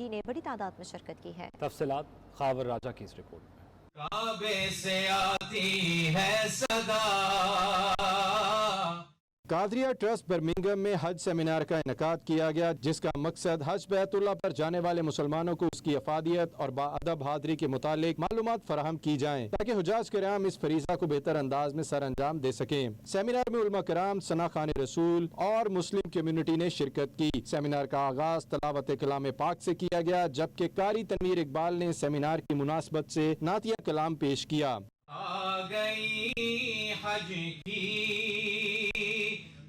نے بڑی تعداد میں شرکت کی ہے۔ تفصیلات خاور راجہ کی اس رپورٹ میں۔ کعبے سے آتی ہے صدا۔ قادریہ ٹرسٹ برمنگھم میں حج سیمینار کا انعقاد کیا گیا، جس کا مقصد حج بیت اللہ پر جانے والے مسلمانوں کو اس کی افادیت اور باادب حاضری کے متعلق معلومات فراہم کی جائیں تاکہ حجاج کرام اس فریضہ کو بہتر انداز میں سر انجام دے سکیں۔ سیمینار میں علماء کرام، ثنا خوان رسول اور مسلم کمیونٹی نے شرکت کی۔ سیمینار کا آغاز تلاوت کلام پاک سے کیا گیا، جبکہ قاری تنویر اقبال نے سیمینار کی مناسبت سے نعتیہ کلام پیش کیا۔ آ گئی حج کی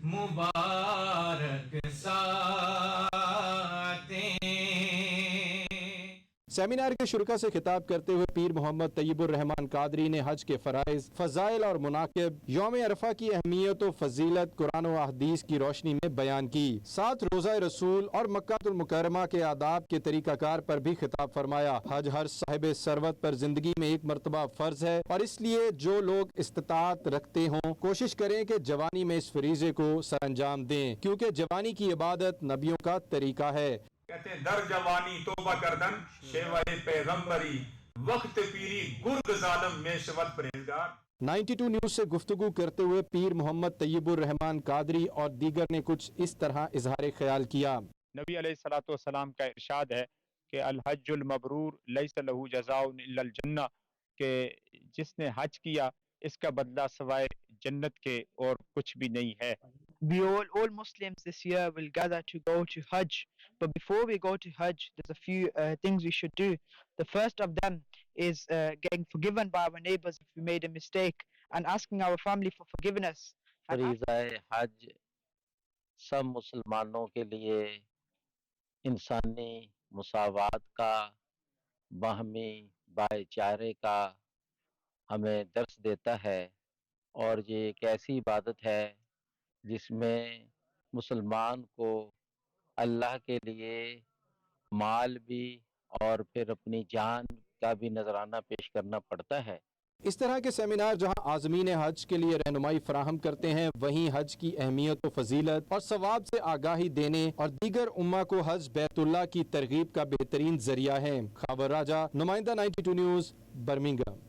مبارک ساتیں۔ سیمینار کے شرکا سے خطاب کرتے ہوئے پیر محمد طیب الرحمن قادری نے حج کے فرائض، فضائل اور مناقب، یوم عرفہ کی اہمیت و فضیلت قرآن و احادیث کی روشنی میں بیان کی۔ ساتھ روزہ رسول اور مکہ المکرمہ کے آداب کے طریقہ کار پر بھی خطاب فرمایا۔ حج ہر صاحب ثروت پر زندگی میں ایک مرتبہ فرض ہے، اور اس لیے جو لوگ استطاعت رکھتے ہوں کوشش کریں کہ جوانی میں اس فریضے کو سر انجام دیں، کیونکہ جوانی کی عبادت نبیوں کا طریقہ ہے۔ کہتے ہیں در جوانی توبہ کردن شیوہ پیغمبری، وقت پیری گرگ ظالم میں شود پرہیزگار۔ 92 نیوز سے گفتگو کرتے ہوئے پیر محمد طیب الرحمن قادری اور دیگر نے کچھ اس طرح اظہار خیال کیا۔ نبی علیہ الصلوۃ والسلام کا ارشاد ہے کہ الحج المبرور لیس لہ جزاء الا الجنہ، کہ جس نے حج کیا اس کا بدلہ سوائے جنت کے اور کچھ بھی نہیں ہے۔ We all Muslims this year will gather to go to Hajj, but before we go to Hajj, there's a few things we should do. The first of them is getting forgiven by our neighbors if we made a mistake, and asking our family for forgiveness. فریضہ حج سب مسلمانوں کے لیے انسانی مساوات کا، باہمی بھائی چارے کا ہمیں درس دیتا ہے، اور یہ ایک ایسی عبادت ہے جس میں مسلمان کو اللہ کے لیے مال بھی اور پھر اپنی جان کا بھی نذرانہ پیش کرنا پڑتا ہے۔ اس طرح کے سیمینار جہاں عازمین حج کے لیے رہنمائی فراہم کرتے ہیں، وہیں حج کی اہمیت و فضیلت اور ثواب سے آگاہی دینے اور دیگر امہ کو حج بیت اللہ کی ترغیب کا بہترین ذریعہ ہے۔ خاور راجہ، نمائندہ 92 نیوز، برمنگھم۔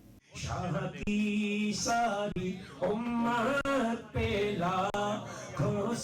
ساری امت پہ لاکھوں